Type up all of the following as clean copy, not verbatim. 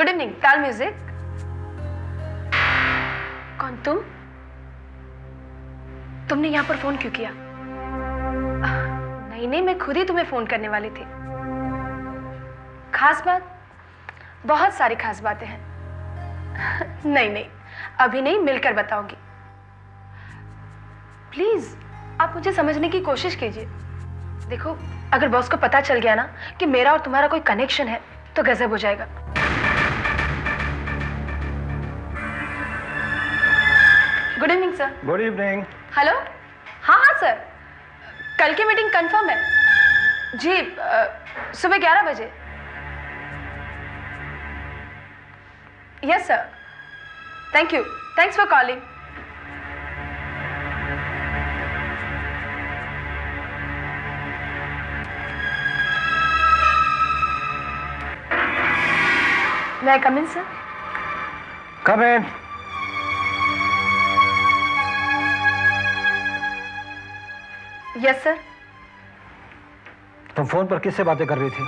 Good evening, ताल music. कौन तुम? तुमने यहाँ पर फोन क्यों किया? नहीं नहीं, मैं खुद ही तुम्हें फोन करने वाली थी। खास बात? बहुत सारी खास बातें हैं। नहीं नहीं, अभी नहीं, मिलकर बताऊंगी। प्लीज आप मुझे समझने की कोशिश कीजिए। देखो, अगर बॉस को पता चल गया ना कि मेरा और तुम्हारा कोई कनेक्शन है तो गजब हो जाएगा। Good evening sir. Good evening. Hello. हाँ हाँ सर, कल की मीटिंग कंफर्म है जी, सुबह 11 बजे। Yes sir, thank you, thanks for calling. May I come in, sir? Come in. Yes, sir. तुम फोन पर किससे बातें कर रही थी?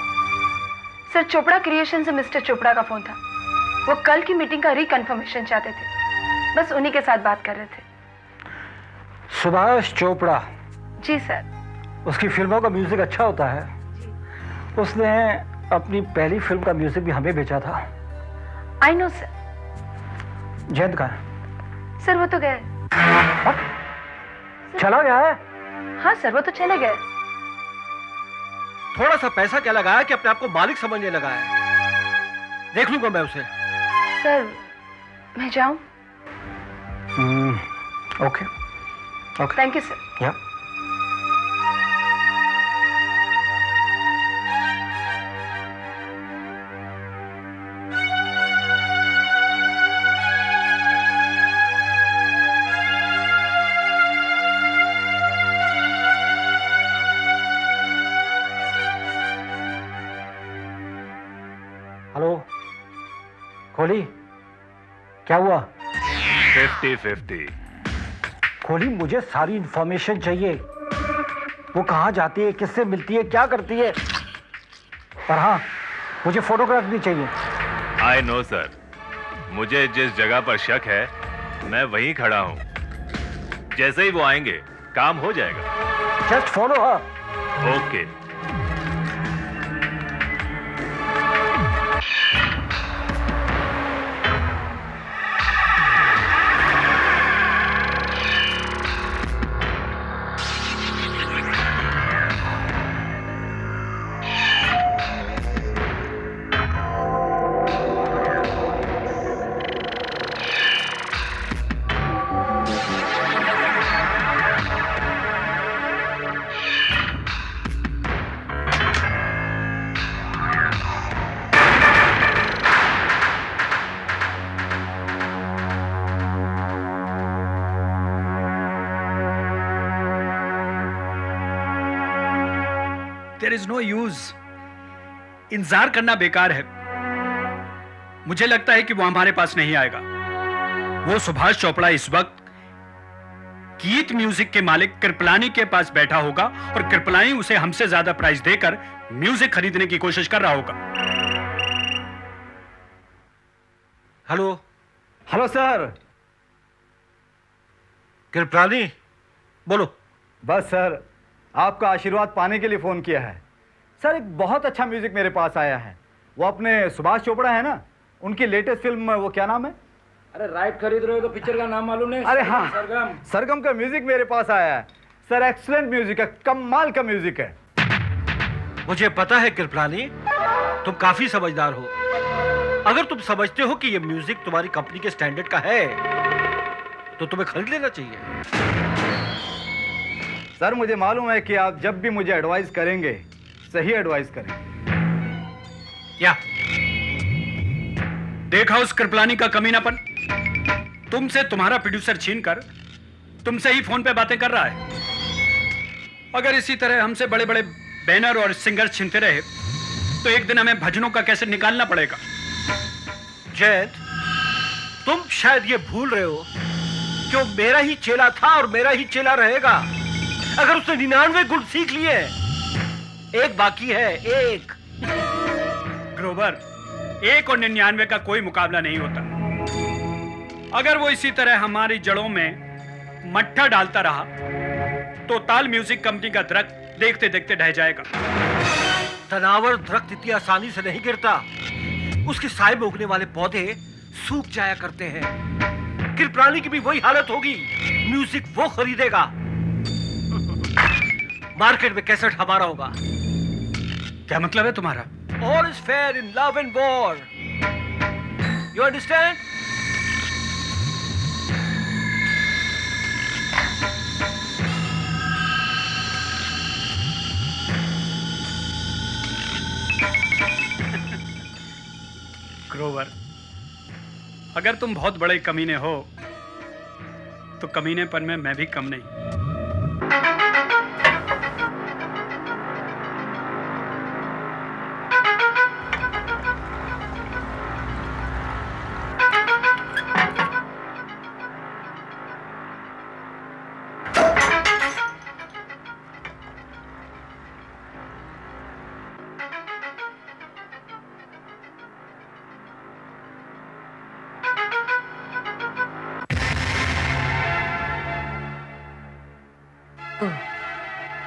सर, चोपड़ा क्रिएशन से मिस्टर चोपड़ा का फोन था। वो कल की मीटिंग का रिकन्फर्मेशन चाहते थे, बस उन्हीं के साथ बात कर रहे थे। सुभाष चोपड़ा? जी सर। उसकी फिल्मों का म्यूजिक अच्छा होता है। उसने अपनी पहली फिल्म का म्यूजिक भी हमें बेचा था। I know sir. जयंत कहाँ है? सर वो तो गए। चला गया है? हाँ सर, वो तो चले गए। थोड़ा सा पैसा क्या लगाया कि अपने आप को मालिक समझने लगा है। देख लूंगा मैं उसे। सर मैं जाऊं? Okay okay, thank you sir. या हेलो खोली, क्या हुआ? 50-50। खोली, मुझे सारी इंफॉर्मेशन चाहिए। वो कहाँ जाती है, किससे मिलती है, क्या करती है। पर हाँ, मुझे फोटोग्राफ भी चाहिए। आई नो सर, मुझे जिस जगह पर शक है मैं वहीं खड़ा हूँ। जैसे ही वो आएंगे काम हो जाएगा। Just follow her. Okay. There is no use. इंतजार करना बेकार है। मुझे लगता है कि वो हमारे पास नहीं आएगा। वो सुभाष चोपड़ा इस वक्त गीत म्यूजिक के मालिक कृपलानी के पास बैठा होगा और कृपलानी उसे हमसे ज्यादा प्राइस देकर म्यूजिक खरीदने की कोशिश कर रहा होगा। हेलो। Hello sir. कृपलानी बोलो। बस सर, आपका आशीर्वाद पाने के लिए फोन किया है। सर, एक बहुत अच्छा म्यूजिक मेरे पास आया है। वो अपने सुभाष चोपड़ा है ना, उनकी लेटेस्ट फिल्म, वो क्या नाम है? अरे राइट खरीद रहे हो तो पिक्चर का नाम मालूम नहीं? अरे हाँ, सरगम। सरगम का म्यूजिक मेरे पास आया है। सर एक्सीलेंट म्यूजिक है, कमाल का म्यूजिक है। मुझे पता है कृपलानी, तुम काफी समझदार हो। अगर तुम समझते हो कि ये म्यूजिक तुम्हारी कंपनी के स्टैंडर्ड का है तो तुम्हें खरीद लेना चाहिए। सर, मुझे मालूम है कि आप जब भी मुझे एडवाइस करेंगे सही एडवाइस करेंगे। या देखा उस कृपलानी का कमीनापन। तुमसे तुम्हारा प्रोड्यूसर छीनकर तुमसे ही फोन पे बातें कर रहा है। अगर इसी तरह हमसे बड़े बड़े बैनर और सिंगर छीनते रहे तो एक दिन हमें भजनों का कैसे निकालना पड़ेगा। जयंत, तुम शायद ये भूल रहे हो कि वो मेरा ही चेला था और मेरा ही चेला रहेगा। अगर उसने 99 गुण सीख लिए, एक बाकी है, एक। ग्रोवर, 1 और 99 का कोई मुकाबला नहीं होता। अगर वो इसी तरह हमारी जड़ों में मट्ठा डालता रहा तो ताल म्यूजिक कंपनी का दरख्त देखते देखते ढह जाएगा। तनावर दरख्त इतनी आसानी से नहीं गिरता, उसके साए में उगने वाले पौधे सूख जाया करते हैं। कृपलानी की भी वही हालत होगी, म्यूजिक वो खरीदेगा, मार्केट में कैसेट हमारा होगा। क्या मतलब है तुम्हारा? All is fair in love and war. You understand? Grover, अगर तुम बहुत बड़े कमीने हो तो कमीनेपन में मैं भी कम नहीं।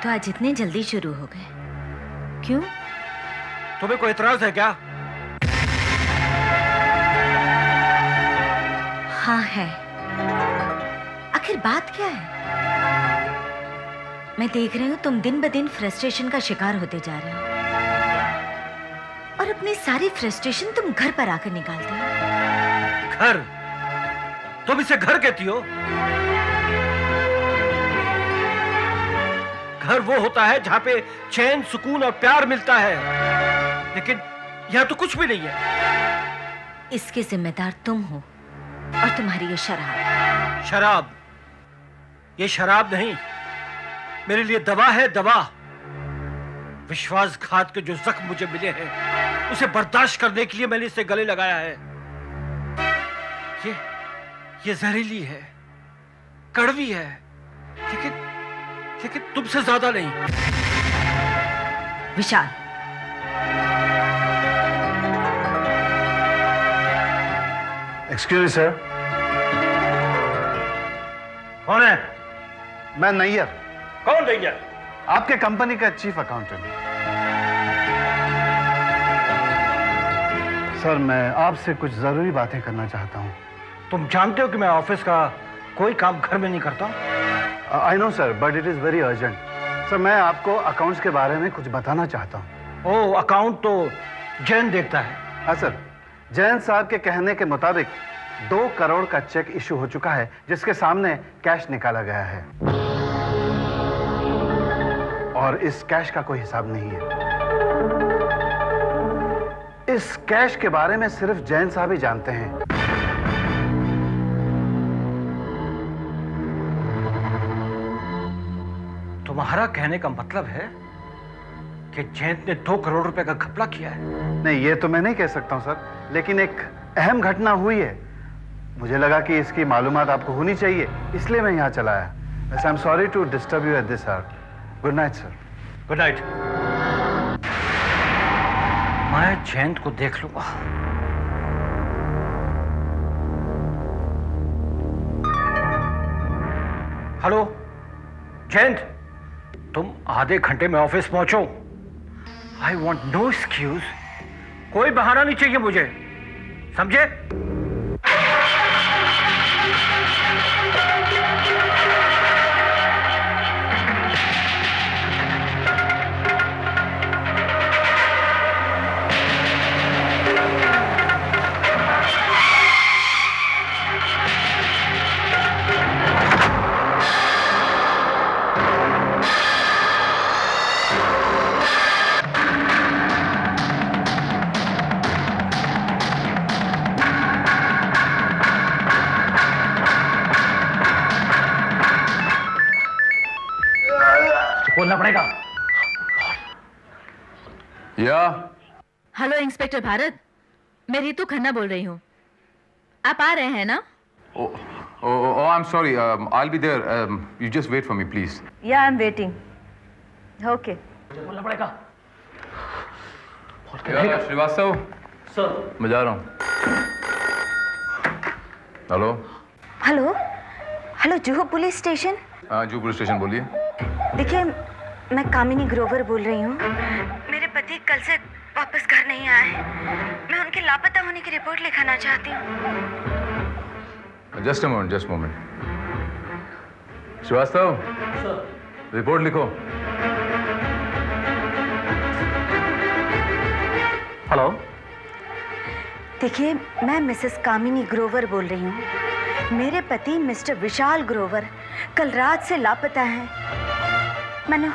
तो आज इतने जल्दी शुरू हो गए, क्यों? तुम्हें कोई एतराज है क्या? हाँ है। आखिर बात क्या है? मैं देख रही हूँ तुम दिन ब दिन फ्रस्ट्रेशन का शिकार होते जा रहे हो, और अपनी सारी फ्रस्ट्रेशन तुम घर पर आकर निकालते हो। घर? तुम इसे घर कहती हो? घर वो होता है जहां पे चैन, सुकून और प्यार मिलता है, लेकिन यहां तो कुछ भी नहीं है। इसके जिम्मेदार तुम हो और तुम्हारी ये शराब। शराब? ये शराब नहीं, मेरे लिए दवा है, दवा। विश्वासघात के जो जख्म मुझे मिले हैं उसे बर्दाश्त करने के लिए मैंने इसे गले लगाया है। ये जहरीली है, कड़वी है, लेकिन तुमसे ज्यादा नहीं। विशाल, एक्सक्यूज मी सर। कौन है? मैं नैयर, कौन नैयर? आपके कंपनी का चीफ अकाउंटेंट। सर, मैं आपसे कुछ जरूरी बातें करना चाहता हूँ। तुम जानते हो कि मैं ऑफिस का कोई काम घर में नहीं करता। I know sir, but it is very urgent. Sir, मैं आपको अकाउंट्स के बारे में कुछ बताना चाहता हूँ। ओ, अकाउंट तो जैन देखता है। हाँ सर, जैन साहब के कहने के मुताबिक 2 करोड़ का चेक इशू हो चुका है, जिसके सामने कैश निकाला गया है, और इस कैश का कोई हिसाब नहीं है। इस कैश के बारे में सिर्फ जैन साहब ही जानते हैं। तुम्हारा कहने का मतलब है कि जैन ने 2 करोड़ रुपए का घपला किया है? नहीं, ये तो मैं नहीं कह सकता हूं सर, लेकिन एक अहम घटना हुई है। मुझे लगा कि इसकी मालूमात आपको होनी चाहिए, इसलिए मैं यहाँ चला आया। वैसे I am sorry to disturb you at this hour. Good night sir. Good night. मैं जयंत को देख लूंगा। हेलो जयंत, तुम आधे घंटे में ऑफिस पहुंचो। आई वॉन्ट नो एक्सक्यूज, कोई बहाना नहीं चाहिए मुझे, समझे? बोलना पड़ेगा। या हेलो इंस्पेक्टर भारत, मैं रितु खन्ना बोल रही हूँ। आप आ रहे हैं ना? I am sorry, I will be there, you just wait for me please. या आई एम वेटिंग। ओके। बोलना पड़ेगा। श्रीवास्तव, सर मैं जा रहा हूँ। Hello hello hello, Juhu police station. हाँ जुहू पुलिस स्टेशन, बोलिए। देखिए, मैं कामिनी ग्रोवर बोल रही हूँ। मेरे पति कल से वापस घर नहीं आए। मैं उनके लापता होने की रिपोर्ट लिखाना चाहती हूँ। Just a moment. Srivastava, report लिखो। हेलो, देखिए, मैं मिसेस कामिनी ग्रोवर बोल रही हूँ। मेरे पति मिस्टर विशाल ग्रोवर कल रात से लापता हैं। मैंने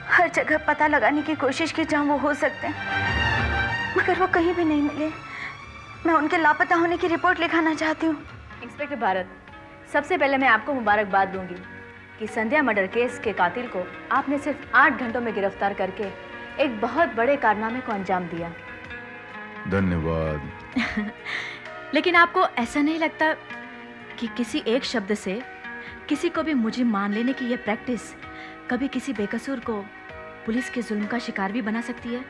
हर जगह पता लगाने की कोशिश की जहाँ वो हो सकते हैं, मगर वो कहीं भी नहीं मिले। मैं उनके लापता होने की रिपोर्ट लिखाना चाहती हूँ। इंस्पेक्टर भारत, सबसे पहले मैं आपको मुबारकबाद दूंगी कि संध्या मर्डर केस के कातिल को आपने सिर्फ 8 घंटों में गिरफ्तार करके एक बहुत बड़े कारनामे को अंजाम दिया। धन्यवाद। लेकिन आपको ऐसा नहीं लगता कि किसी एक शब्द से किसी को भी मुजरिम मान लेने की यह प्रैक्टिस कभी किसी बेकसूर को पुलिस के जुल्म का शिकार भी बना सकती है?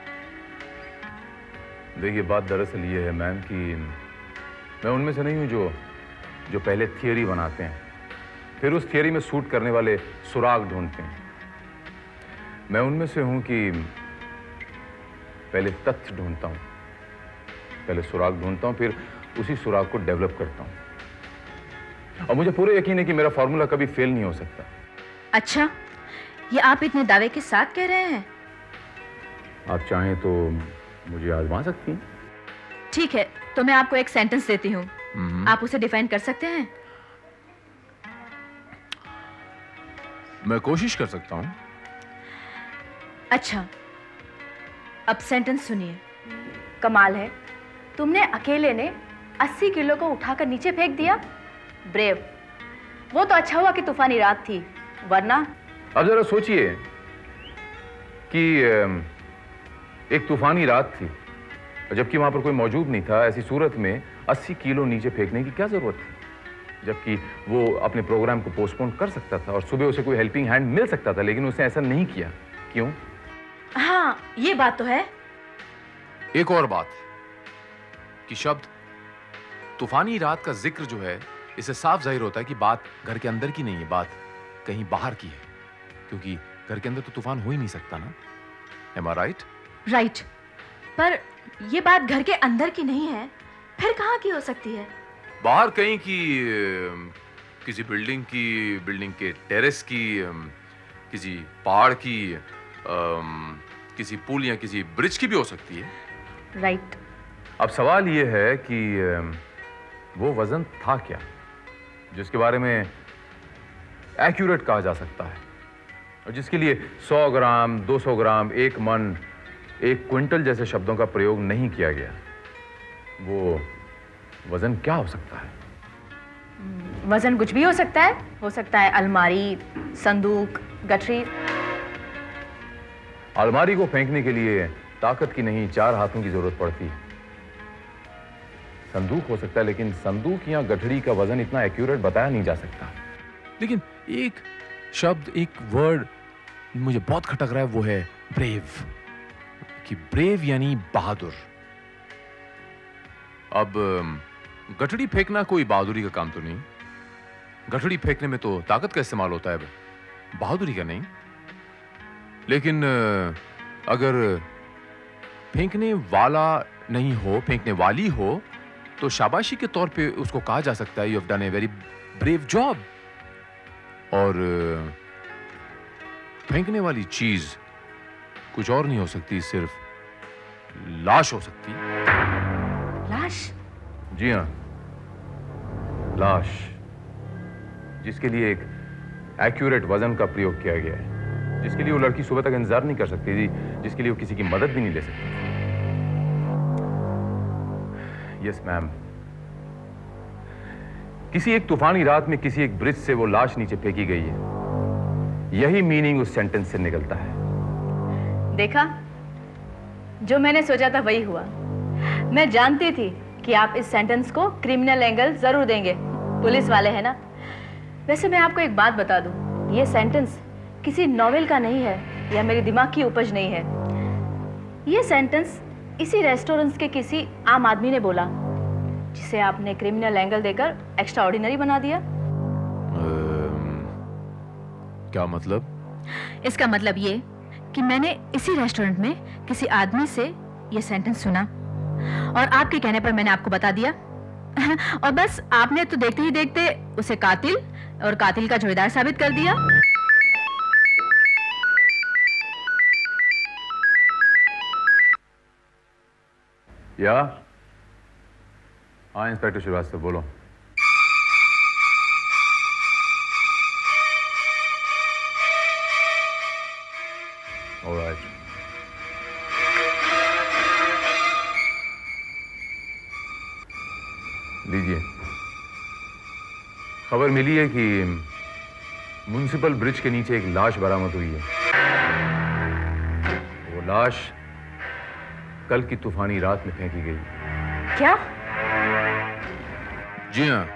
देखिए, बात दरअसल ये है मैम कि मैं उनमें से नहीं हूँ जो पहले थियरी बनाते हैं, फिर उस थियरी में सूट करने वाले सुराग ढूंढते हैं। मैं उनमें से हूँ कि पहले तथ्य ढूंढता हूँ, पहले सुराग ढूंढता हूँ, फिर उसी सुराग को डेवलप करता हूँ। और मुझे पूरे यकीन है कि मेरा फॉर्मूला कभी फेल नहीं हो सकता। अच्छा, ये आप इतने दावे के साथ कह रहे हैं? आप चाहें तो मुझे आजमा सकती हैं। ठीक है, तो मैं आपको एक सेंटेंस देती हूँ, आप उसे डिफाइन कर सकते हैं? मैं कोशिश कर सकता हूँ। अच्छा, अब सेंटेंस सुनिए। कमाल है, तुमने अकेले ने 80 किलो को उठाकर नीचे फेंक दिया। ब्रेव। वो तो अच्छा हुआ कि तूफानी रात थी, वरना। अब जरा सोचिए कि एक तूफानी रात थी, जबकि वहां पर कोई मौजूद नहीं था। ऐसी सूरत में 80 किलो नीचे फेंकने की क्या जरूरत थी, जबकि वो अपने प्रोग्राम को पोस्टपोन कर सकता था और सुबह उसे कोई हेल्पिंग हैंड मिल सकता था, लेकिन उसने ऐसा नहीं किया। क्यों? हाँ, ये बात तो है। एक और बात कि शब्द तूफानी रात का जिक्र जो है, इससे साफ जाहिर होता है कि बात घर के अंदर की नहीं है, बात कहीं बाहर की है, क्योंकि घर के अंदर तो तूफान हो ही नहीं सकता ना। Am I right? राइट, पर ये बात घर के अंदर की नहीं है, फिर कहाँ की हो सकती है? बाहर कहीं की, किसी बिल्डिंग की, बिल्डिंग के टेरेस की, किसी पहाड़ की, किसी पुल या किसी ब्रिज की भी हो सकती है। राइट। अब सवाल यह है कि वो वजन था क्या जिसके बारे में एक्यूरेट कहा जा सकता है, और जिसके लिए 100 ग्राम, 200 ग्राम, 1 मन, 1 क्विंटल जैसे शब्दों का प्रयोग नहीं किया गया। वो वजन क्या हो सकता है? वजन कुछ भी हो सकता है अलमारी, संदूक, गठरी। अलमारी को फेंकने के लिए ताकत की नहीं, 4 हाथों की जरूरत पड़ती है। संदूक हो सकता है, लेकिन संदूक या गठरी का वजन इतना एक्यूरेट बताया नहीं जा सकता। लेकिन एक शब्द, एक वर्ड मुझे बहुत खटक रहा है, वो है ब्रेव। कि ब्रेव यानी बहादुर। अब गठड़ी फेंकना कोई बहादुरी का काम तो नहीं। गठड़ी फेंकने में तो ताकत का इस्तेमाल होता है, बहादुरी का नहीं। लेकिन अगर फेंकने वाला नहीं हो, फेंकने वाली हो, तो शाबाशी के तौर पे उसको कहा जा सकता है, you have done a very brave job. और फेंकने वाली चीज कुछ और नहीं हो सकती, सिर्फ लाश हो सकती। लाश? जी हाँ, लाश, जिसके लिए एक एक्यूरेट वजन का प्रयोग किया गया है, जिसके लिए वो लड़की सुबह तक इंतजार नहीं कर सकती थी, जिसके लिए वो किसी की मदद भी नहीं ले सकती। यस मैम, किसी एक तूफानी रात में किसी एक ब्रिज से वो लाश नीचे फेंकी गई है। यही मीनिंग उस सेंटेंस से निकलता है। देखा, जो मैंने सोचा था वही हुआ। मैं जानती थी कि आप इस सेंटेंस को क्रिमिनल एंगल जरूर देंगे, पुलिस वाले हैं ना। वैसे मैं आपको एक बात बता दूं, ये सेंटेंस किसी नॉवेल का नहीं है या मेरे दिमाग की उपज नहीं है। ये सेंटेंस इसी रेस्टोरेंट के किसी आम आदमी ने बोला, जिसे आपने क्रिमिनल एंगल देकर एक्स्ट्रा ऑर्डिनरी बना दिया। क्या मतलब? इसका मतलब ये कि मैंने इसी रेस्टोरेंट में किसी आदमी से ये सेंटेंस सुना और आपके कहने पर मैंने आपको बता दिया और बस आपने तो देखते ही देखते उसे कातिल और कातिल का जोड़ीदार साबित कर दिया। या हाँ इंस्पेक्टर श्रीवास्तव, बोलो। ऑलराइट। लीजिए, खबर मिली है कि म्युनिसिपल ब्रिज के नीचे एक लाश बरामद हुई है। वो लाश कल की तूफानी रात में फेंकी गई। क्या? जी हाँ,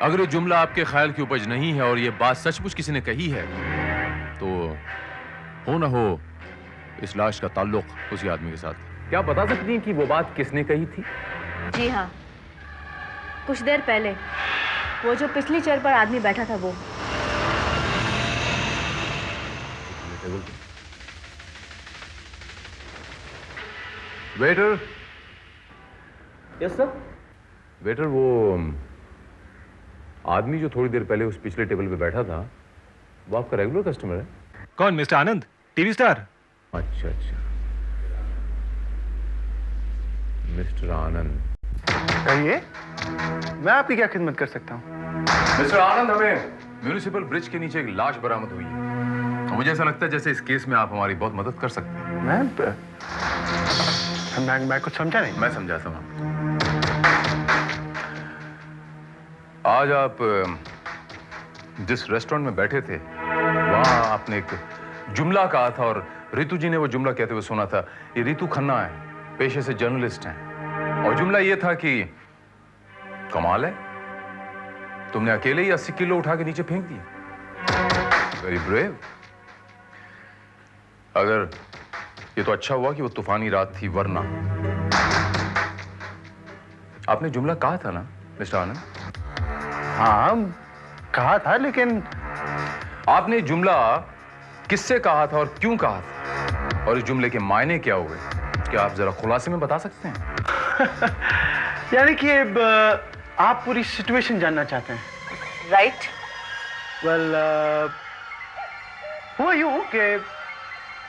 अगर ये जुमला आपके ख्याल की उपज नहीं है और ये बात सचमुच किसी ने कही है तो हो ना हो इस लाश का ताल्लुक उसी आदमी के साथ। क्या बता सकती हैं कि वो बात किसने कही थी? जी हाँ, कुछ देर पहले वो जो पिछली चेयर पर आदमी बैठा था वो। वेटर। Yes sir. वेटर, वो आदमी जो थोड़ी देर पहले उस पिछले टेबल पे बैठा था वो आपका रेगुलर कस्टमर है? कौन? मिस्टर आनंद, टीवी स्टार। अच्छा अच्छा, मिस्टर आनंद। कहिए, मैं आपकी क्या खिदमत कर सकता हूँ? मिस्टर आनंद, हमें म्युनिसिपल ब्रिज के नीचे एक लाश बरामद हुई है। मुझे ऐसा लगता है जैसे इस केस में आप हमारी बहुत मदद कर सकते हैं। मैं कुछ समझा नहीं। मैं समझाता हूँ। आज आप जिस रेस्टोरेंट में बैठे थे वहां आपने एक जुमला कहा था और रितु जी ने वो जुमला कहते हुए सुना था। ये रितु खन्ना है, पेशे से जर्नलिस्ट हैं, और जुमला ये था कि कमाल है, तुमने अकेले ही 80 किलो उठा के नीचे फेंक दिए। Very brave. अगर ये तो अच्छा हुआ कि वो तूफानी रात थी, वरना आपने जुमला कहा था ना मिस्टर आनंद? हाँ कहा था, लेकिन आपने जुमला किससे कहा था और क्यों कहा था, और इस जुमले के मायने क्या हुए? क्या आप जरा खुलासे में बता सकते हैं? यानी कि आप पूरी सिचुएशन जानना चाहते हैं? राइट। वेल, हुआ यूं कि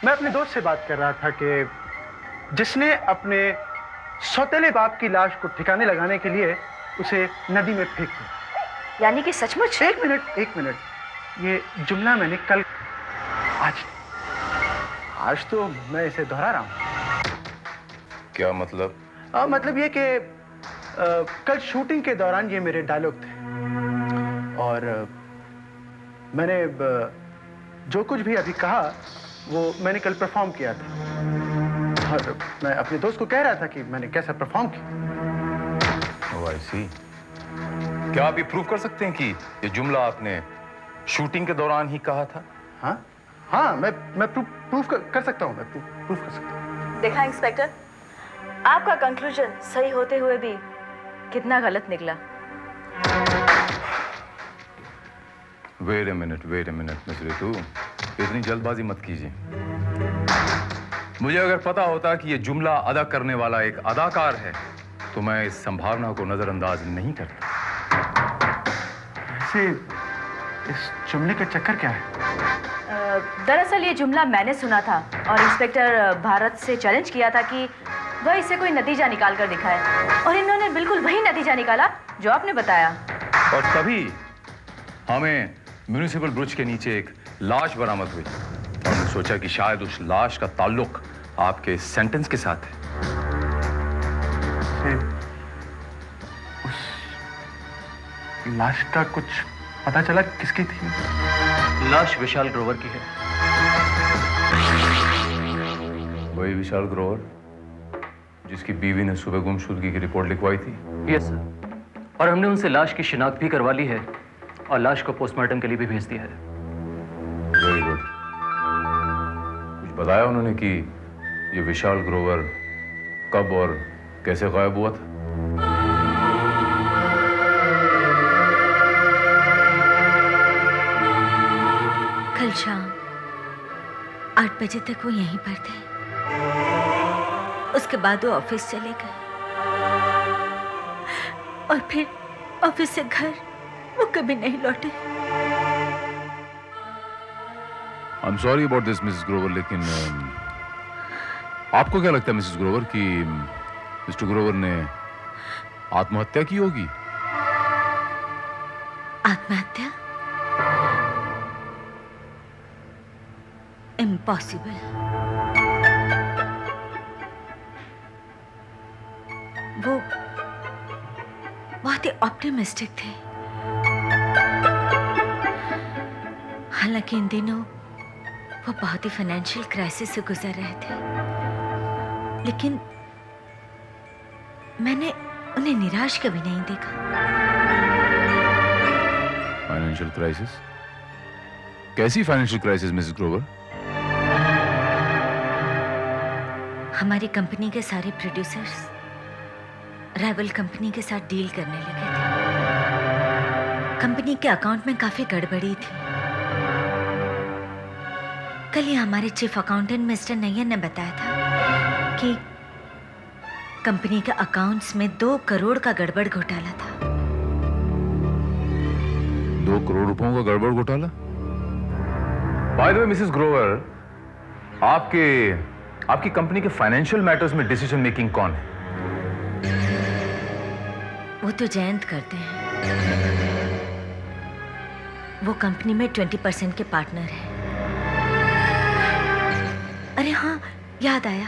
मैं अपने दोस्त से बात कर रहा था कि जिसने अपने सौतेले बाप की लाश को ठिकाने लगाने के लिए उसे नदी में फेंक दिया। यानी कि सचमुच? एक मिनट, ये जुमला मैंने कल, आज तो मैं इसे दोहरा रहा हूं। क्या मतलब? मतलब ये कि कल शूटिंग के दौरान ये मेरे डायलॉग थे और मैंने जो कुछ भी अभी कहा वो मैंने कल परफॉर्म किया था, और मैं अपने दोस्त को कह रहा था कि मैंने कैसा परफॉर्म किया। ओह, आई सी। क्या आप ये प्रूव कर सकते हैं कि ये जुमला आपने शूटिंग के दौरान ही कहा था? हाँ, मैं प्रूफ कर सकता हूँ। मैं प्रूफ कर सकता हूँ। देखा इंस्पेक्टर, आपका कंक्लूजन सही होते हुए भी कितना गलत निकला। Wait a minute Miss Ritu, इतनी जल्दबाजी मत कीजिए। मुझे अगर पता होता कि ये जुमला अदा करने वाला एक अदाकार है तो मैं इस संभावना को नजरअंदाज नहीं करता। वैसे इस जुमले का चक्कर क्या है? दरअसल ये जुमला मैंने सुना था और इंस्पेक्टर भारत से चैलेंज किया था कि वह इसे कोई नतीजा निकाल कर दिखाए, और इन्होंने बिल्कुल वही नतीजा निकाला जो आपने बताया। और तभी हमें म्युनिसिपल ब्रिज के नीचे एक लाश बरामद हुई और मैंने सोचा कि शायद उस लाश का ताल्लुक आपके सेंटेंस के साथ है। उस लाश का कुछ पता चला किसकी थी? लाश विशाल ग्रोवर की है। वही विशाल ग्रोवर जिसकी बीवी ने सुबह गुमशुदगी की रिपोर्ट लिखवाई थी? यस सर, और हमने उनसे लाश की शिनाख्त भी करवा ली है और लाश को पोस्टमार्टम के लिए भी भेज दिया है। Very good. कुछ बताया उन्होंने कि ये विशाल ग्रोवर कब और कैसे गायब हुआ था? कल शाम 8 बजे तक वो यहीं पर थे। उसके बाद वो ऑफिस चले गए और फिर ऑफिस से घर वो कभी नहीं लौटे। आई am sorry about this Mrs Grover, लेकिन आपको क्या लगता है मिसेस ग्रोवर कि मिस्टर ग्रोवर ने आत्महत्या की होगी? आत्महत्या? इम्पॉसिबल। वो बहुत ही ऑप्टिमिस्टिक थे। हालांकि इन दिनों वो बहुत ही फाइनेंशियल क्राइसिस से गुजर रहे थे, लेकिन मैंने उन्हें निराश कभी नहीं देखा। Financial crisis? कैसी फाइनेंशियल क्राइसिस मिसेस ग्रोवर? हमारी कंपनी के सारे प्रोड्यूसर्स राइवल कंपनी के साथ डील करने लगे थे। कंपनी के अकाउंट में काफी गड़बड़ी थी। कल ही हमारे चीफ अकाउंटेंट मिस्टर नैयर ने बताया था कि कंपनी के अकाउंट्स में 2 करोड़ का गड़बड़ घोटाला था। 2 करोड़ रुपयों का गड़बड़ घोटाला? By the way Mrs Grover, आपकी कंपनी के फाइनेंशियल मैटर्स में डिसीजन मेकिंग कौन है? वो तो जयंत करते हैं। वो कंपनी में 20% के पार्टनर हैं। अरे हाँ, याद आया,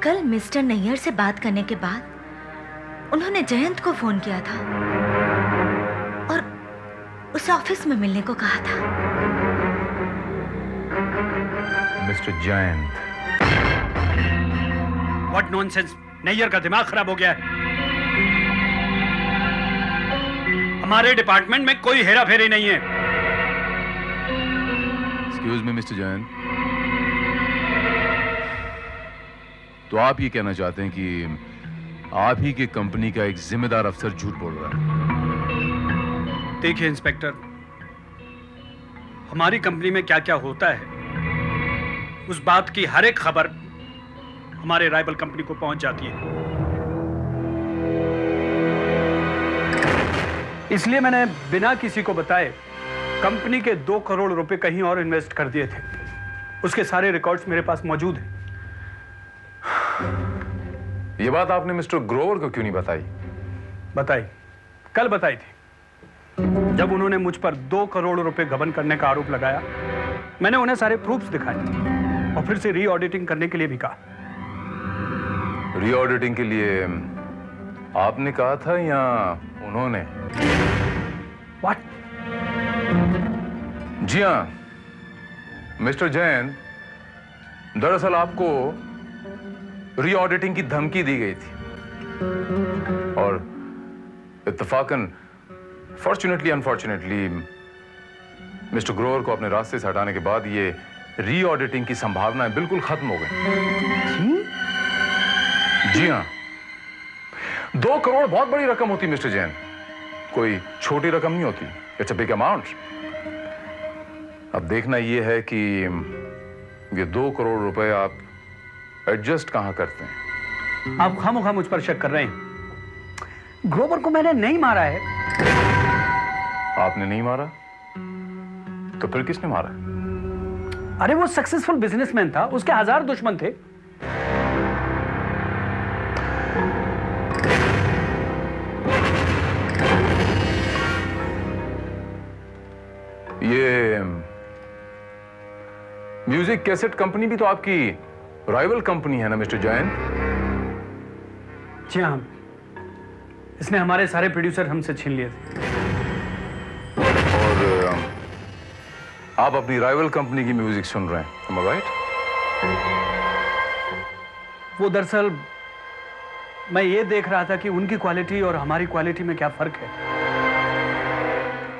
कल मिस्टर नैयर से बात करने के बाद उन्होंने जयंत को फोन किया था और उसे ऑफिस में मिलने को कहा था। Mr Jayant? What nonsense! Nayar का दिमाग खराब हो गया है। हमारे डिपार्टमेंट में कोई हेरा फेरी नहीं है। एक्सक्यूज मी मिस्टर जयंत, तो आप ये कहना चाहते हैं कि आप ही की कंपनी का एक जिम्मेदार अफसर झूठ बोल रहा है? देखिए इंस्पेक्टर, हमारी कंपनी में क्या क्या होता है उस बात की हर एक खबर हमारे राइवल कंपनी को पहुंच जाती है। इसलिए मैंने बिना किसी को बताए कंपनी के 2 करोड़ रुपए कहीं और इन्वेस्ट कर दिए थे। उसके सारे रिकॉर्ड्स मेरे पास मौजूद हैं। ये बात आपने मिस्टर ग्रोवर को क्यों नहीं बताई? बताई, कल बताई थी। जब उन्होंने मुझ पर 2 करोड़ रुपए गबन करने का आरोप लगाया, मैंने उन्हें सारे प्रूफ्स दिखाए और फिर से री ऑडिटिंग करने के लिए भी कहा। री ऑडिटिंग के लिए आपने कहा था या उन्होंने? What? जी हाँ मिस्टर जैन, दरअसल आपको री ऑडिटिंग की धमकी दी गई थी और इत्तेफाकन, फॉर्चुनेटली अनफॉर्चुनेटली, मिस्टर ग्रोवर को अपने रास्ते से हटाने के बाद ये री ऑडिटिंग की संभावनाएं बिल्कुल खत्म हो गई। जी हाँ, 2 करोड़ बहुत बड़ी रकम होती मिस्टर जैन, कोई छोटी रकम नहीं होती। It's a big amount. अब देखना यह है कि ये 2 करोड़ रुपए आप एडजस्ट कहां करते हैं। आप खामोखा मुझ पर शक कर रहे हैं। ग्रोवर को मैंने नहीं मारा है। आपने नहीं मारा? तो फिर किसने मारा? अरे वो सक्सेसफुल बिजनेसमैन था, उसके 1000 दुश्मन थे। ये म्यूजिक कैसेट कंपनी भी तो आपकी राइवल कंपनी है ना मिस्टर जैन? जी हाँ, इसने हमारे सारे प्रोड्यूसर हमसे छीन लिए थे। और आप अपनी राइवल कंपनी की म्यूजिक सुन रहे हैं, am I right? वो दरअसल मैं ये देख रहा था कि उनकी क्वालिटी और हमारी क्वालिटी में क्या फर्क है।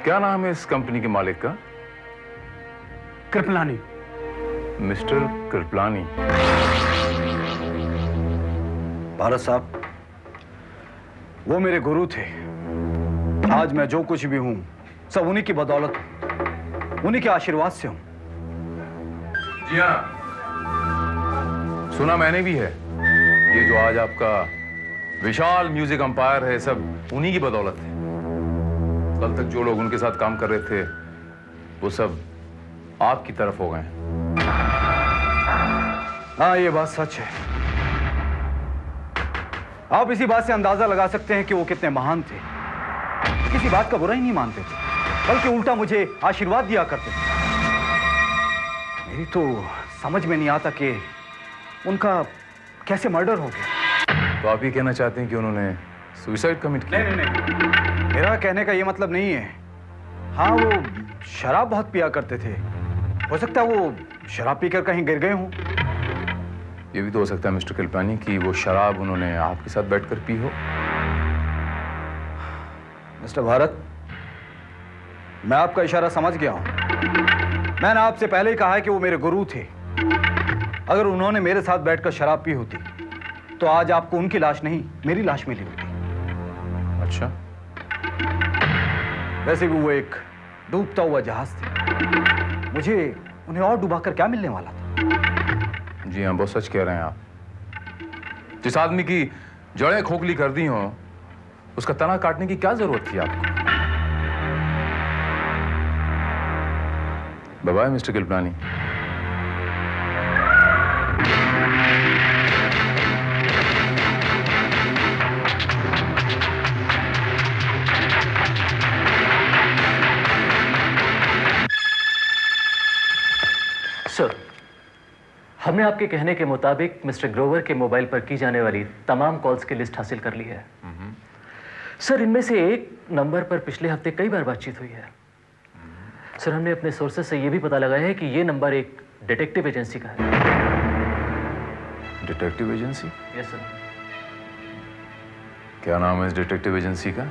क्या नाम है इस कंपनी के मालिक का? कृपलानी। मिस्टर कृपलानी। भारत साहब, वो मेरे गुरु थे। आज मैं जो कुछ भी हूं सब उन्हीं की बदौलत, उन्हीं के आशीर्वाद से हूं। जी हाँ, सुना मैंने भी है। ये जो आज आपका विशाल म्यूजिक अंपायर है, सब उन्हीं की बदौलत है। कल तक जो लोग उनके साथ काम कर रहे थे वो सब आपकी तरफ हो गए हैं। हाँ, ये बात सच है। आप इसी बात से अंदाजा लगा सकते हैं कि वो कितने महान थे। किसी बात का बुरा ही नहीं मानते थे, बल्कि उल्टा मुझे आशीर्वाद दिया करते थे। मेरी तो समझ में नहीं आता कि उनका कैसे मर्डर हो गया। तो आप ये कहना चाहते हैं कि उन्होंने सुसाइड कमिट किया? नहीं, मेरा कहने का ये मतलब नहीं है। हाँ, वो शराब बहुत पिया करते थे। हो सकता है वो शराब पीकर कहीं गिर गए हों। ये भी तो हो सकता है मिस्टर कृपलानी कि वो शराब उन्होंने आपके साथ बैठकर पी हो। मिस्टर भारत, मैं आपका इशारा समझ गया हूं। मैंने आपसे पहले ही कहा है कि वो मेरे गुरु थे। अगर उन्होंने मेरे साथ बैठकर शराब पी होती तो आज आपको उनकी लाश नहीं, मेरी लाश मिली होती। अच्छा। वैसे भी वो एक डूबता हुआ जहाज थे। मुझे उन्हें और डुबाकर क्या मिलने वाला था? जी हाँ, बहुत सच कह रहे हैं आप। जिस आदमी की जड़ें खोखली कर दी हो, उसका तना काटने की क्या जरूरत थी आपको? Bye bye Mr Kripalani. Sir, हमने आपके कहने के मुताबिक मिस्टर ग्रोवर के मोबाइल पर की जाने वाली तमाम कॉल्स की लिस्ट हासिल कर ली है। सर, इनमें से एक नंबर पर पिछले हफ्ते कई बार बातचीत हुई है। सर, हमने अपने सोर्सेज से यह भी पता लगाया है कि यह नंबर एक डिटेक्टिव एजेंसी का है। Detective agency? Yes sir. क्या नाम है इस डिटेक्टिव एजेंसी का?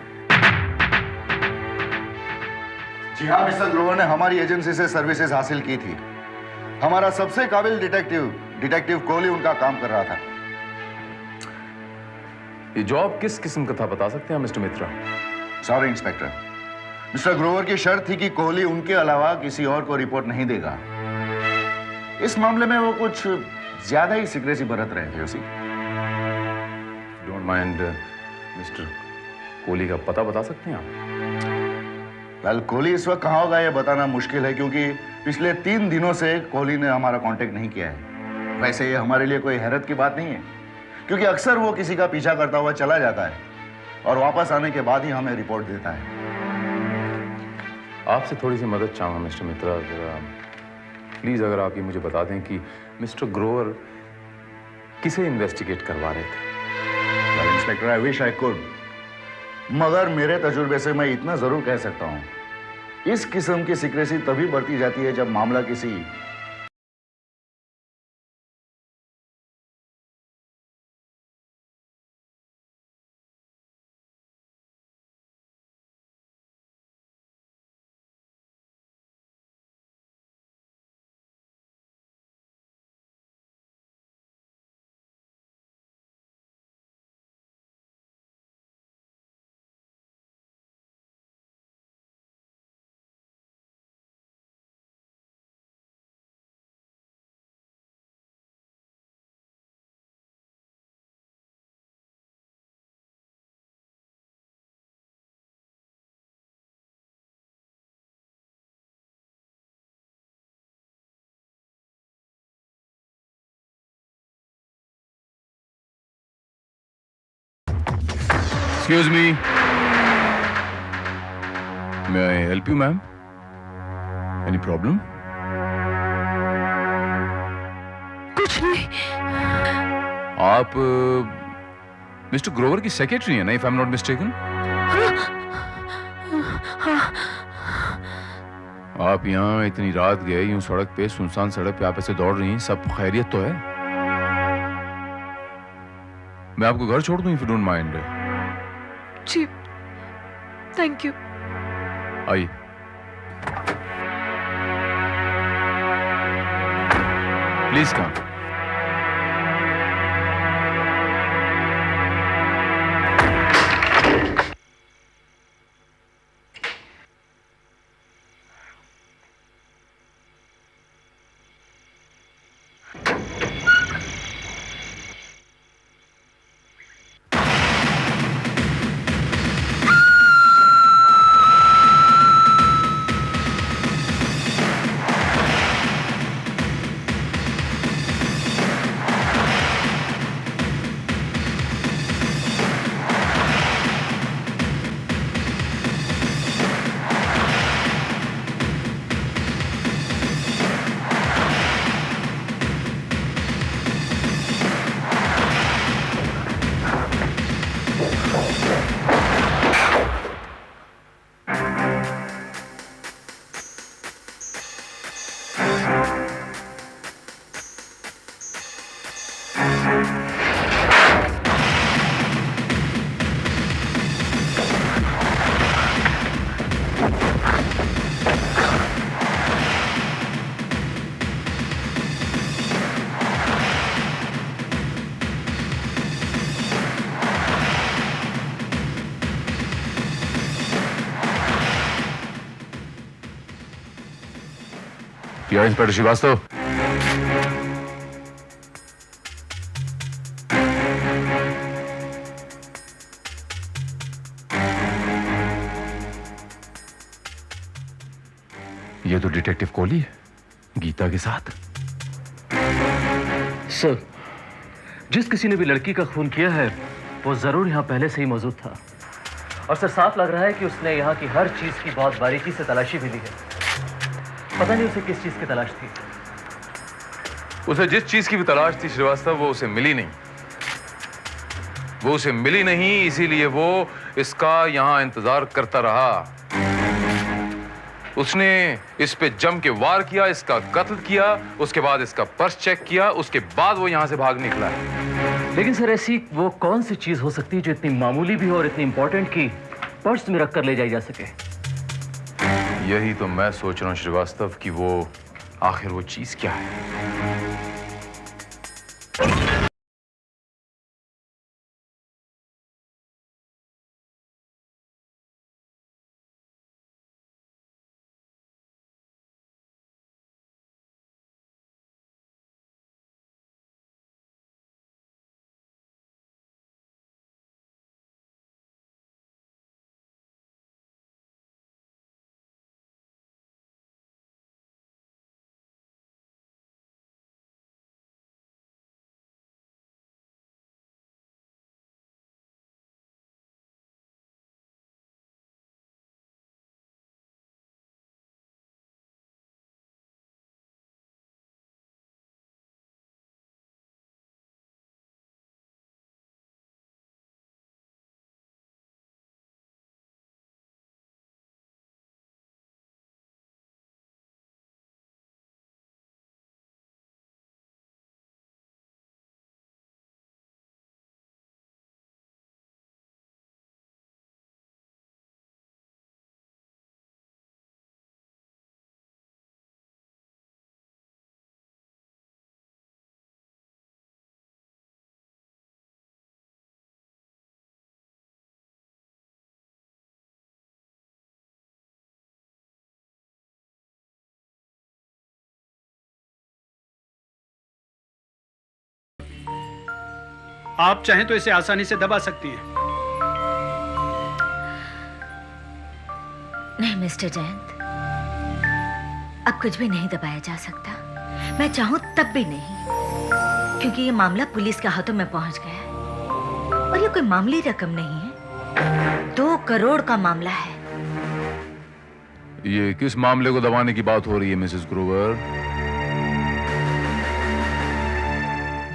जी हाँ, मिस्टर ग्रोवर ने हमारी एजेंसी से सर्विसेज हासिल की थी। हमारा सबसे काबिल डिटेक्टिव कोहली उनका काम कर रहा था। ये जॉब किस किस्म का था, बता सकते हैं मिस्टर मित्रा? सॉरी इंस्पेक्टर, मिस्टर ग्रोवर की शर्त थी कि कोहली उनके अलावा किसी और को रिपोर्ट नहीं देगा। इस मामले में वो कुछ ज्यादा ही सीक्रेसी बरत रहे थे। उसी डोंट माइंड मिस्टर कोहली का पता बता सकते हैं आप? वेल, कोहली इस वक्त कहाँ होगा यह बताना मुश्किल है, क्योंकि पिछले 3 दिनों से कोहली ने हमारा कांटेक्ट नहीं किया है। वैसे ये हमारे लिए कोई हैरत की बात नहीं है, क्योंकि अक्सर वो किसी का पीछा करता हुआ चला जाता है और वापस आने के बाद ही हमें रिपोर्ट देता है। आपसे थोड़ी सी मदद चाहूँगा मिस्टर मित्रा। प्लीज अगर आप ये मुझे बता दें कि मिस्टर ग्रोवर किसे इन्वेस्टिगेट करवा रहे थे? Well inspector, I wish I could, मगर मेरे तजुर्बे से मैं इतना जरूर कह सकता हूँ, इस किस्म की सीक्रेसी तभी बढ़ती जाती है जब मामला किसी Excuse me. May I help you, ma'am? Any problem? कुछ नहीं। आप मिस्टर ग्रोवर की सेक्रेटरी हैं ना, if I am not mistaken? आप यहाँ इतनी रात गए, यूं सड़क पे, सुनसान सड़क पे आप ऐसे दौड़ रही हैं, सब खैरियत तो है? मैं आपको घर छोड़ दूं इफ यू डोंट माइंड? जी, थैंक यू। आइए। Please come. या इंस्पेक्टर श्रीवास्तव, ये तो डिटेक्टिव कोहली है, गीता के साथ। सर, जिस किसी ने भी लड़की का खून किया है वो जरूर यहाँ पहले से ही मौजूद था। और सर, साफ लग रहा है कि उसने यहाँ की हर चीज की बहुत बारीकी से तलाशी भी ली है। पता नहीं उसे किस चीज की तलाश थी। उसे जिस चीज की भी तलाश थी श्रीवास्तव, वो उसे मिली नहीं। वो उसे मिली नहीं, इसीलिए वो इसका यहां इंतजार करता रहा। उसने इस पे जम के वार किया, इसका कत्ल किया, उसके बाद इसका पर्स चेक किया, उसके बाद वो यहां से भाग निकला है। लेकिन सर, ऐसी वो कौन सी चीज हो सकती है जो इतनी मामूली भी हो और इतनी इंपॉर्टेंट की पर्स में रखकर ले जाई जा सके? यही तो मैं सोच रहा हूं श्रीवास्तव कि वो आखिर वो चीज क्या है। आप चाहें तो इसे आसानी से दबा सकती हैं। नहीं मिस्टर जयंत, अब कुछ भी नहीं दबाया जा सकता। मैं चाहूं तब भी नहीं, क्योंकि ये मामला पुलिस के हाथों में पहुंच गया है। और ये कोई मामूली रकम नहीं है, 2 करोड़ का मामला है। ये किस मामले को दबाने की बात हो रही है मिसेस ग्रोवर?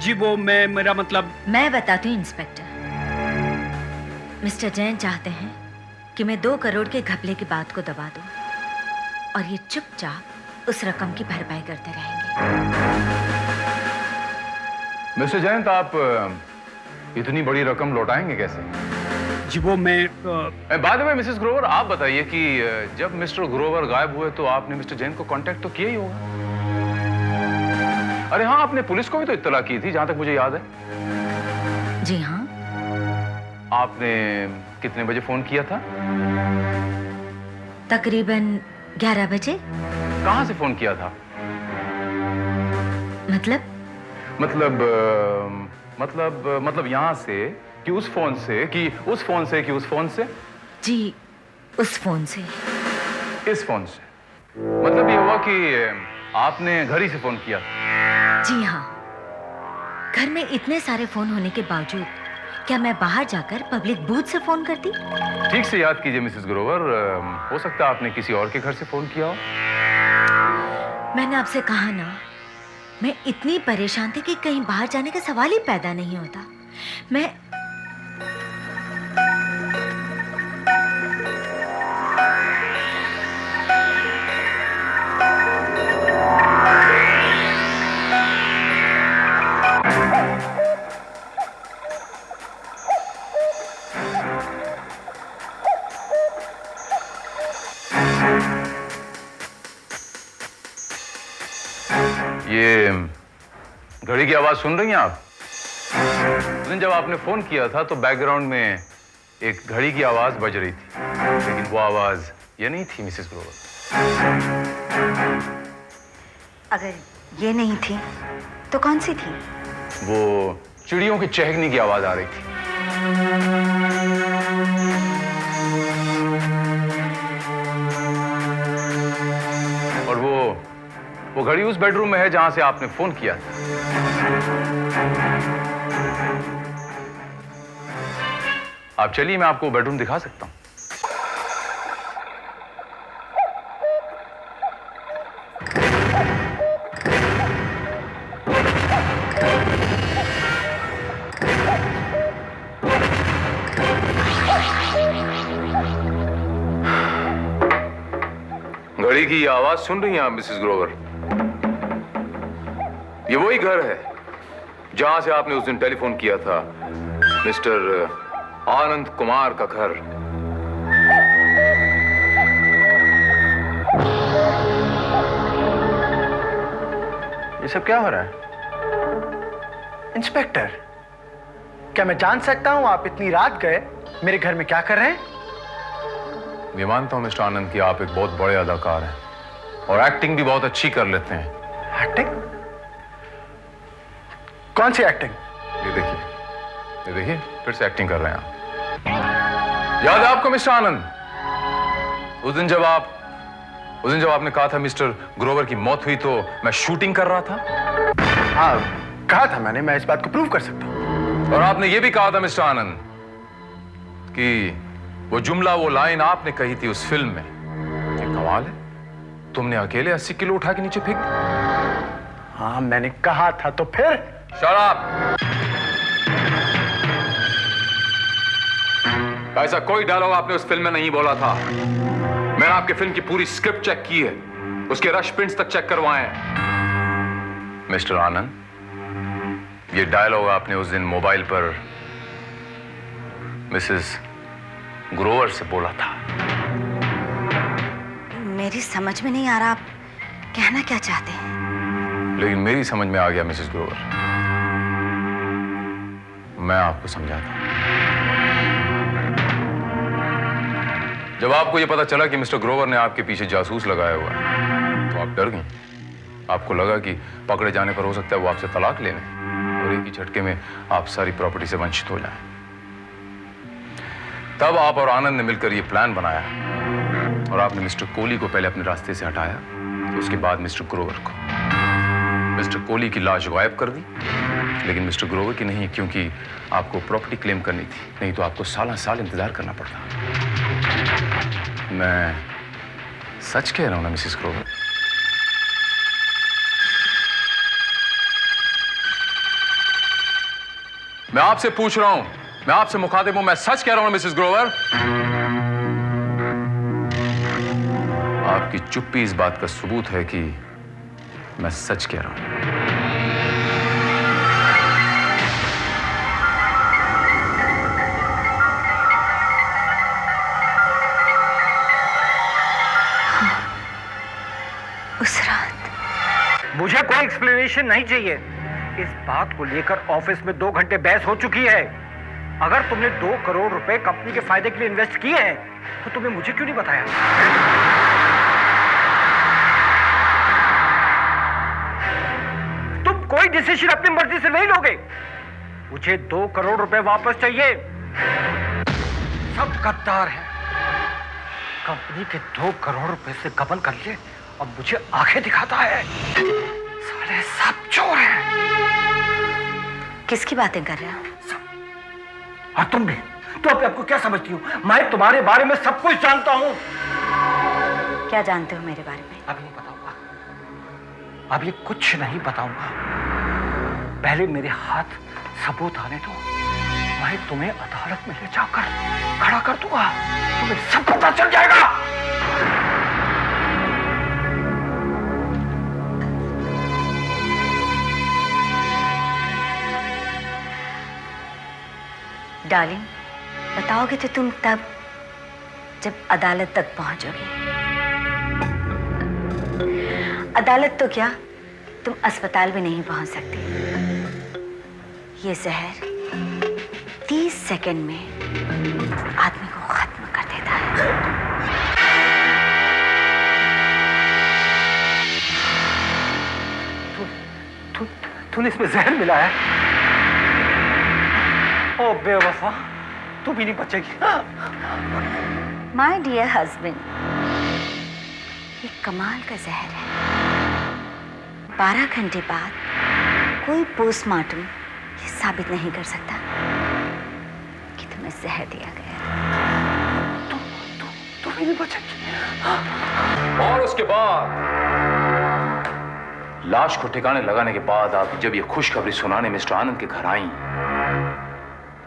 जी वो मेरा मतलब। मैं बताती हूँ इंस्पेक्टर। मिस्टर जैन चाहते हैं कि मैं 2 करोड़ के घपले की बात को दबा दूं और ये चुपचाप उस रकम की भरपाई करते रहेंगे। मिस्टर जयंत, आप इतनी बड़ी रकम लौटाएंगे कैसे? जी वो मैं बाद में मिसेस ग्रोवर, आप बताइए कि जब मिस्टर ग्रोवर गायब हुए तो आपने मिस्टर जैन को कांटेक्ट तो किया ही होगा। अरे हाँ, आपने पुलिस को भी तो इत्तला की थी, जहां तक मुझे याद है। जी हाँ। आपने कितने बजे फोन किया था? तकरीबन 11 बजे। कहां से फोन किया था? मतलब यहां से कि उस फोन से कि उस फोन से कि उस फोन से? जी, उस फोन से। इस फोन से? मतलब ये हुआ कि आपने घर ही से फोन किया था? जी हाँ। घर में इतने सारे फोन होने के बावजूद क्या मैं बाहर जाकर पब्लिक बूथ से फोन करती? ठीक से याद कीजिए मिसेस ग्रोवर, हो सकता है आपने किसी और के घर से फोन किया हो। मैंने आपसे कहा ना, मैं इतनी परेशान थी कि कहीं बाहर जाने का सवाल ही पैदा नहीं होता। मैं ये घड़ी की आवाज सुन रही हैं आप? उस दिन जब आपने फोन किया था तो बैकग्राउंड में एक घड़ी की आवाज बज रही थी, लेकिन वो आवाज ये नहीं थी मिसेस ग्रोवर। अगर ये नहीं थी तो कौन सी थी? वो चिड़ियों की चहकने की आवाज आ रही थी। और वो घड़ी उस बेडरूम में है जहां से आपने फोन किया था। आप चलिए, मैं आपको बेडरूम दिखा सकता हूं। घड़ी की आवाज सुन रही हैं आप मिसेस ग्रोवर? ये वही घर है जहां से आपने उस दिन टेलीफोन किया था, मिस्टर आनंद कुमार का घर। ये सब क्या हो रहा है? इंस्पेक्टर, क्या मैं जान सकता हूं आप इतनी रात गए मेरे घर में क्या कर रहे हैं? मैं मानता हूं मिस्टर आनंद कि आप एक बहुत बड़े अदाकार हैं और एक्टिंग भी बहुत अच्छी कर लेते हैं। एक्टिंग? कौन सी एक्टिंग? ये देखिए फिर से एक्टिंग कर रहे हैं आप। याद है आपको मिस्टर आनंद, उस दिन जब आपने कहा था मिस्टर ग्रोवर की मौत हुई तो मैं शूटिंग कर रहा था? हाँ, कहा था मैंने, मैं इस बात को प्रूव कर सकता हूं। और आपने ये भी कहा था मिस्टर आनंद कि वो जुमला, वो लाइन आपने कही थी उस फिल्म में, ये कमाल है, तुमने अकेले 80 किलो उठा के नीचे फेंक दी। हाँ, मैंने कहा था, तो फिर? शराब। ऐसा कोई डायलॉग आपने उस फिल्म में नहीं बोला था। मैंने आपके फिल्म की पूरी स्क्रिप्ट चेक की है, उसके रश प्रिंट्स तक चेक करवाए हैं। मिस्टर आनंद, ये डायलॉग आपने उस दिन मोबाइल पर मिसेस ग्रोवर से बोला था। मेरी समझ में नहीं आ रहा आप कहना क्या चाहते हैं। लेकिन मेरी समझ में आ गया मिसेस ग्रोवर, मैं आपको समझाता हूं। जब आपको यह पता चला कि मिस्टर ग्रोवर ने आपके पीछे जासूस लगाया हुआ है तो आप डर गई। आपको लगा कि पकड़े जाने पर हो सकता है वो आपसे तलाक ले लें और एक ही झटके में आप सारी प्रॉपर्टी से वंचित हो जाएं। तब आप और आनंद ने मिलकर यह प्लान बनाया और आपने मिस्टर कोहली को पहले अपने रास्ते से हटाया, उसके बाद मिस्टर ग्रोवर को। मिस्टर कोहली की लाश गायब कर दी, लेकिन मिस्टर ग्रोवर की नहीं, क्योंकि आपको प्रॉपर्टी क्लेम करनी थी, नहीं तो आपको साल इंतजार करना पड़ता। मैं सच कह रहा हूं ना मिसेस ग्रोवर? मैं आपसे पूछ रहा हूं, मैं आपसे मुखातिब हूं, मैं सच कह रहा हूं मिसेस ग्रोवर? आपकी चुप्पी इस बात का सबूत है कि मैं सच कह रहा हूं। उस रात मुझे कोई एक्सप्लेनेशन नहीं चाहिए। इस बात को लेकर ऑफिस में 2 घंटे बहस हो चुकी है। अगर तुमने 2 करोड़ रुपए कंपनी के फायदे के लिए इन्वेस्ट किए हैं तो तुमने मुझे क्यों नहीं बताया? तुम कोई डिसीजन अपनी मर्जी से नहीं लोगे। मुझे 2 करोड़ रुपए वापस चाहिए। सब गद्दार है। कंपनी के 2 करोड़ रुपए से गबन कर लिए और मुझे आंखें दिखाता है। साले सब चोर हैं। किसकी बातें कर रहे हो? और तुम भी तो अपने आपको क्या समझती हो? मैं तुम्हारे बारे में सब कुछ जानता हूं। क्या जानते हो मेरे बारे में? अभी नहीं बताऊंगा। अभी कुछ नहीं बताऊंगा। पहले मेरे हाथ सबूत आने दो। मैं तुम्हें अदालत में ले जाकर खड़ा कर दूंगा। तुम्हें सब पता चल जाएगा। डार्लिंग, बताओगे तो तुम तब जब अदालत तक पहुंचोगे। अदालत तो क्या, तुम अस्पताल भी नहीं पहुंच सकती। ये जहर 30 सेकंड में आदमी को खत्म कर देता है। तूने इसमें जहर मिलाया है? ओ बेवफा, तू भी नहीं बचेगी। माय डियर हस्बैंड, ये कमाल का जहर है। 12 घंटे बाद कोई पोस्टमार्टम ये साबित नहीं कर सकता कि तुम्हें जहर दिया गया। तू भी नहीं बचेगी। और उसके बाद लाश को ठिकाने लगाने के बाद आप जब ये खुशखबरी सुनाने मिस्टर आनंद के घर आई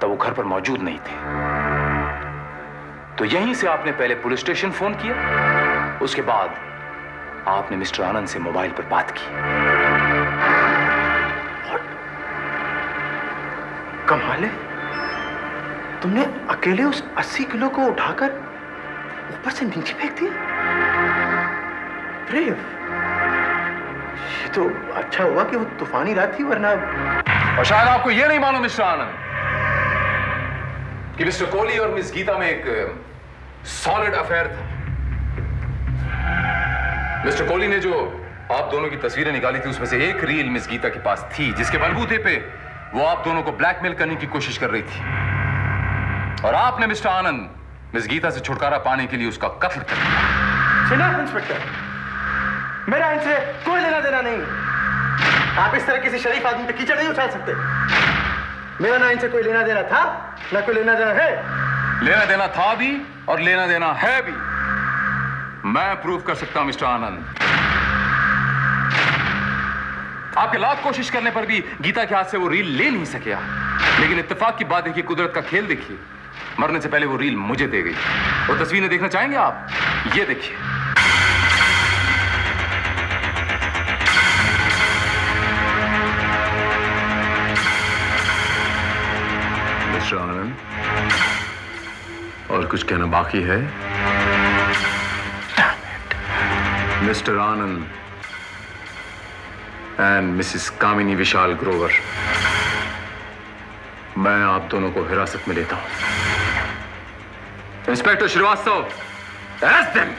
तब वो घर पर मौजूद नहीं थे। तो यहीं से आपने पहले पुलिस स्टेशन फोन किया, उसके बाद आपने मिस्टर आनंद से मोबाइल पर बात की। कमाल है, तुमने अकेले उस 80 किलो को उठाकर ऊपर से नीचे फेंक दिया। ब्रेव। ये तो अच्छा हुआ कि वो तूफानी रात थी, वरना। और शायद आपको यह नहीं मालूम मिस्टर आनंद कि मिस्टर कोहली और मिस गीता में एक सॉलिड अफेयर था। मिस्टर कोहली ने जो आप दोनों की तस्वीरें निकाली थी उसमें से एक रील मिस गीता के पास थी, जिसके बलबूते पे वो आप दोनों को ब्लैकमेल करने की कोशिश कर रही थी। और आपने मिस्टर आनंद मिस गीता से छुटकारा पाने के लिए उसका कत्ल कर दिया। सुना इंस्पेक्टर, मेरा इनसे कोई लेना देना नहीं। आप इस तरह किसी शरीफ आदमी पे कीचड़ नहीं उछाल सकते। मेरा ना इनसे कोई लेना देना था, ना कोई लेना देना है। लेना देना था भी और लेना देना है भी। मैं प्रूव कर सकता हूं मिस्टर आनंद। आपके लाख कोशिश करने पर भी गीता के हाथ से वो रील ले नहीं सके। लेकिन इत्तेफाक की बात देखिए, कुदरत का खेल देखिए, मरने से पहले वो रील मुझे दे गई। वो तस्वीरें देखना चाहेंगे आप? ये देखिए। मिस्टर आनंद, और कुछ कहना बाकी है? Mr Anand and Mrs Kamini Vishal Grover, मैं आप दोनों को हिरासत में लेता हूं। Inspector Srivastava, arrest them.